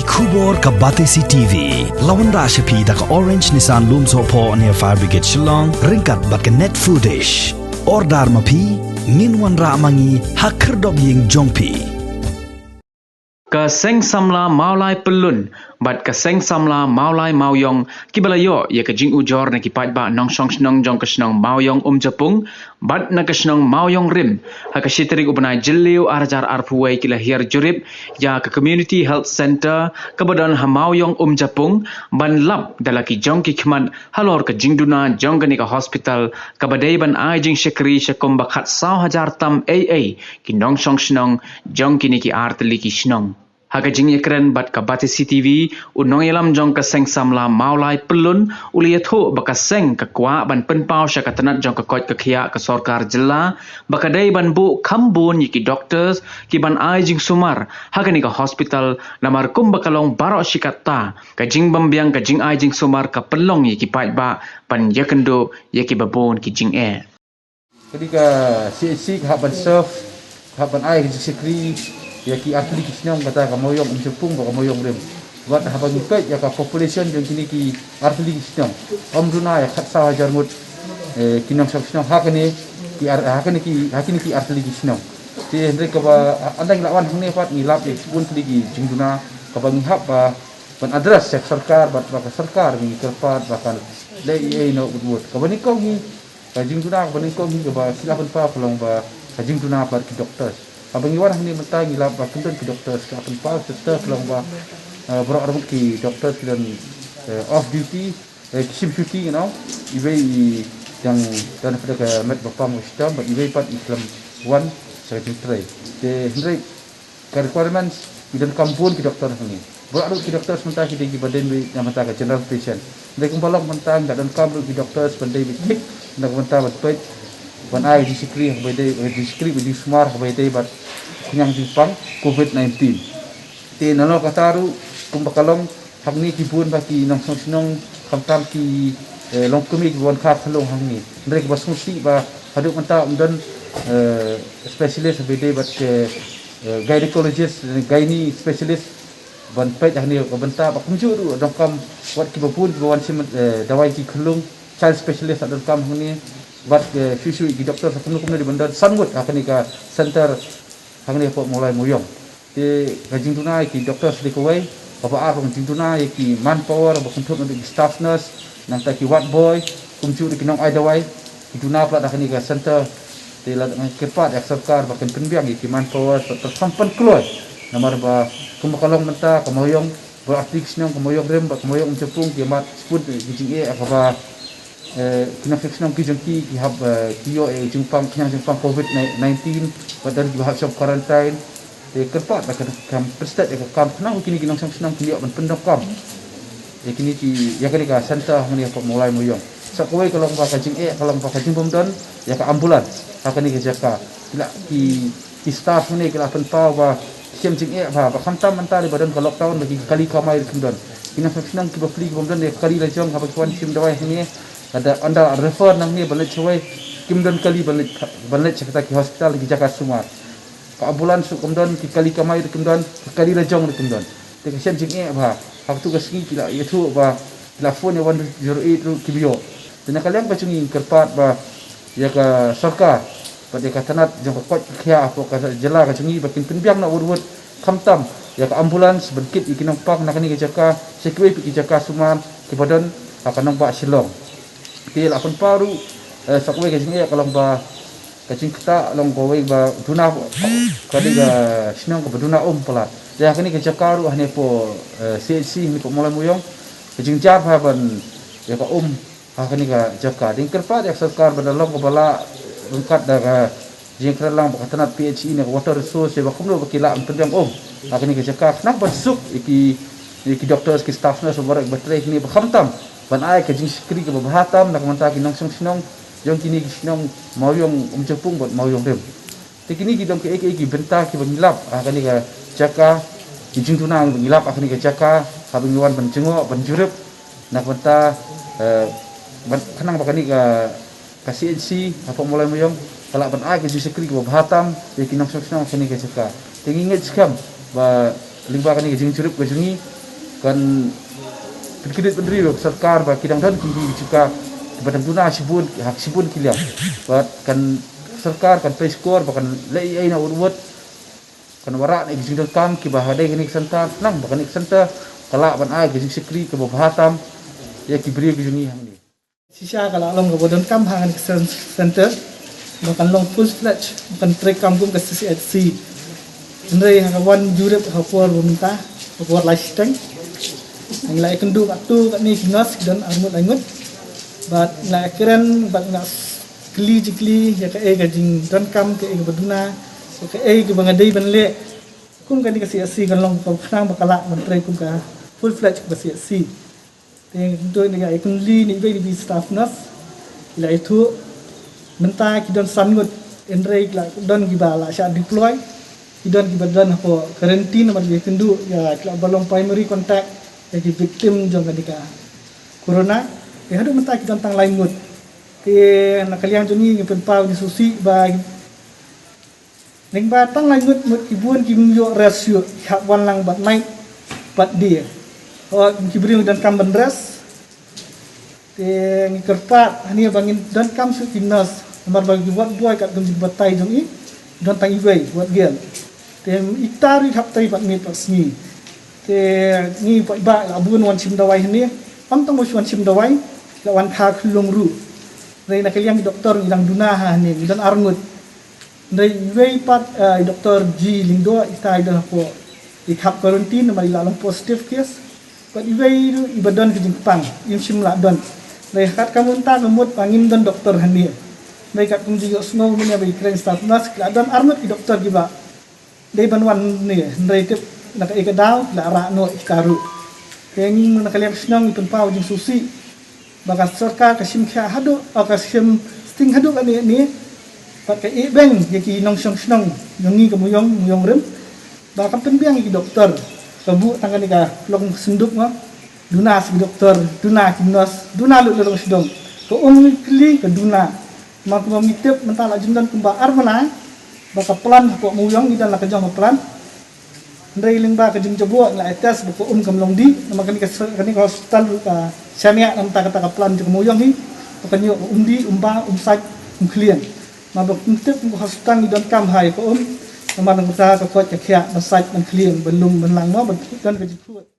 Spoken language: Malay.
Kubor ka Batesi TV. Lawan Rashapi da ka Orange Nissan Lumso po near Fire Brigade Shillong. Ringkat bat ka net foodish. Ordar mapi. Minwan ra mangi hakerdog ying jongpi. Ka seng samla maulai pelun bat ka seng samla maulai Mawïong kibalayo ya ka jing ujor na kipat ba nong song snong jong ka snong Mawïong japung bat na ka snong Mawïong rim ha ka shitrig ubnai jilliu arjar arpuai kila hiar jurip ya ka community health center ka badan ha Mawïong japung ban lap dalaki jong ki khman halor ka jing Duna jong ka ni ka hospital ka badai ban ai jing shekri shakom bakhat 100,000 tam AA ki nong song snong jong ki ni ki artli ki snong Haga jing yakren bat ka Batesi TV unong yalam jong ka seng samla maulai pelun uli yathu baka seng ka kwa ban penpau sya ka tanat jong ka kot ka khia ka sorkar jilla baka dai ban bu khambun yiki doctors ki ban ai jing sumar haga ni ka hospital namar kum bakalong barok shikata ka jing bambiang ka jing ai jing sumar ka pelong yiki pait ba pan yakendo yaki babon ki jing ketika si haban serve haban ai ki sekri ya ki atli kisnyong kata ka Mawïong japung ka Mawïong rem wat habang ipet ya ka population yang kini ki atli kisnyong Duna ya khat sa hajar mut kinong kisnyong hakani ki atli kisnyong ti hendrik ka ba andang lawan hne pat ngilap pun ki jing Duna ka bang hap ba ban address sek sarkar bat ba sarkar ni kerpat bahkan dai no udwot ka bani ko ni ka jing Duna ka bani ko ni ka ba silapan pa pelong ba ka jing Duna pat ki doctors abang iwan ni mentang ngilap ba kentun ki doktor ka penpal serta pelong ba bro armut ki doktor dan off duty shift duty iwe yang dan pada ka met bapang sistem ba iwe pat Islam one second try de hendrik ka requirements dan kampun ki doktor ni bro armut ki doktor mentang ki di badan bi yang mentang ka general patient de kumpalong mentang dan kampun ki doktor pandai bi tik nak mentang bat ban ai di sikri badai di sikri di smar badai bat yang Jepang COVID-19 ti nalo kataru kumbakalong hangni kibun baki nong song kamtam ki long kumi bon khat halong hangni ndrek basmusi ba haduk menta dan specialist badai bat gynecologist gyni specialist ban pet hangni ko benta ba kumjuru dong kam wat ki bapun wan sim dawai ki khulung child specialist adon kam hangni bat fisu ki doktor sakunu kumne di bandar sangut akani ka center hangni po mulai Mawïong ti kajing Duna ki doktor sedikawai bapa ar kajing Duna ki manpower ba kuntuk untuk staff nurse nang ta ki wat boy kumcu di kinong ai dawai ki Duna plat hangni ka center ti la kepat ek sarkar ba penbiang ki manpower tersampan keluar namar ba kumakalong menta ka Mawïong ba artiks nang ka Mawïong rem ba ka Mawïong japung ki mat sput gijing apa kena fiksional ki hab kiyo jingpang COVID-19 badan di bahas quarantine kerpat kam prestat kam kenang kini kinong senang kiyo ban pendokam kini ki ya kini ka center ngani mulai Mawïong sakoi kalau ba kajing kalau ba kajing bomdan ya ka ambulan kini ke jaka bila ki staff ni kala penpau ba sim jing ba khamtam mentari badan ka lockdown lagi kali kamai kendon kinong senang ki ba fli bomdan ya kali lajong ha ba sim dawai ni ada anda refer nang ni balik cuai kimdan kali balik cerita ki hospital ki Jakarta Sumar ka ambulan su kumdan ki kali kamai kumdan kali rajong kumdan te kesian jing ba hak tu gaski kila itu ba telefon 108 ru kibio dan kalian pacungi kerpat ba ya ka sarkar pada ka tanat jong kot khia apa ka jela ka cungi bakin penbiang na urut khamtam ya ka ambulans berkit ikinong pak nakani ki Jakarta sekwe ki Jakarta Sumar ki badan akan nampak silong ti la pun paru sakwe ke jinge kalau ba kacing kita long gowe ba Duna kali ga sinong ke Duna pala ya kini ke Jakarta hane po CC ni po mulai Mawïong ke jing jab ha ban ya ka kini ga Jakarta ding kerpa ya sarkar badalong ko bala rungkat da jing kerlang ba tanat PHE ni water resource ba kumno ba kila pendang kini ke Jakarta nak basuk iki doktor ki staff nurse barak batrek ni ba khamtam ban ai ka jing sikri ka bahatam nak manta ki nong sinong jong kini ki sinong Mawïong japung bot Mawïong rem te kini ki dong ke ki benta ki bangilap kani ka jaka ki jing Duna bangilap kani ka jaka habing wan ban jengok ban jurup nak manta ban kanang ba kani ka CNC apa mulai Mawïong kala ban ai ka jing sikri ka bahatam te ki nong sinong kani ka jaka te nginget skam ba limba kani ka jing jurup ka jungi kan kredit berdiri sarkar ba kidang dan kini juga kepada Duna sibun hak sibun kilia bat kan sarkar kan pay score bahkan lai ai na urut kan warak ni gisidang kam ki bahadai kini santa nang bahkan ik santa kala ban ai gising sikri ke bahatam ya ki beri gijungi hang ni sisa kala long ke bodan kam hang center bahkan long full fledged bahkan trek kampung ke CCHC Ndai hang wan jurep hapor minta hapor lifestyle ang lai kendu atu kat ni kinas dan armut langut bat lai keren bat ngas kli ya ka gajing dan kam ke baduna ke ke bangadai banle kum kan dikasih asi kan long khang bakala menteri kum ka full fledged kasih asi teng tu ni ai kun li ni be staff nas ila itu menta kidan sangut enrei la don gibala sha deploy kidan gibadan ko quarantine mar be kendu ya balong primary contact jadi victim jong kadika corona ya hadu menta kidan tang lain ngut ke nakalian joni ngi penpau ni susi ba ning ba tang lain ngut kibun kim yo rasio hak wan lang bat night bat dia oh kibrin dan kam bandres te ngi kerpat hani bangin dan kam su kinas mar bagi buat boy kat dum batai jong i dan tang iwei buat gel te itari hap tai bat mit pas ni te ni ba la bun wan sim dawai ni am tang mo wan sim dawai la wan kha khulung ru rei na kaliang doktor ilang Duna ha ni dan arngut rei wei pat doktor G lingdo itai dah ko ikhap quarantine mari lalong positive case pat iwei ibadan ke jingpang im sim la don rei kat kamun ta ngemut pangin dan doktor hani rei kat kum jiyo snow ni abi train staff nas dan arngut ki doktor giba dei banwan ni rei tip nak ikadaw la ra no ikaru keng nak kaliang snong itun pau jing susi baka sarkar ka Ssngewkhia hadu ka Ssmp sting hadu ka ni pat ka ibeng yaki nong snong ngi ka muyong rem baka penbiang ki doktor kabu tangan ni ka long senduk ma Duna si doktor Duna kinos Duna lu long sedong ko kli ka Duna mak mo mitep mentala jundan kumba armana baka plan ko muyong ni dan la ka jong plan ndai lingba ka jing jabo la tes ko kamlong di makan kani ka hospital ka syania nam ta kata plan jing muyong hi kan yo di umba umsaj klien mabok tip ko hospital ni don kam hai ko naman ng ta ka ko kya masaj ng klien belum benlang mo dan ka jikut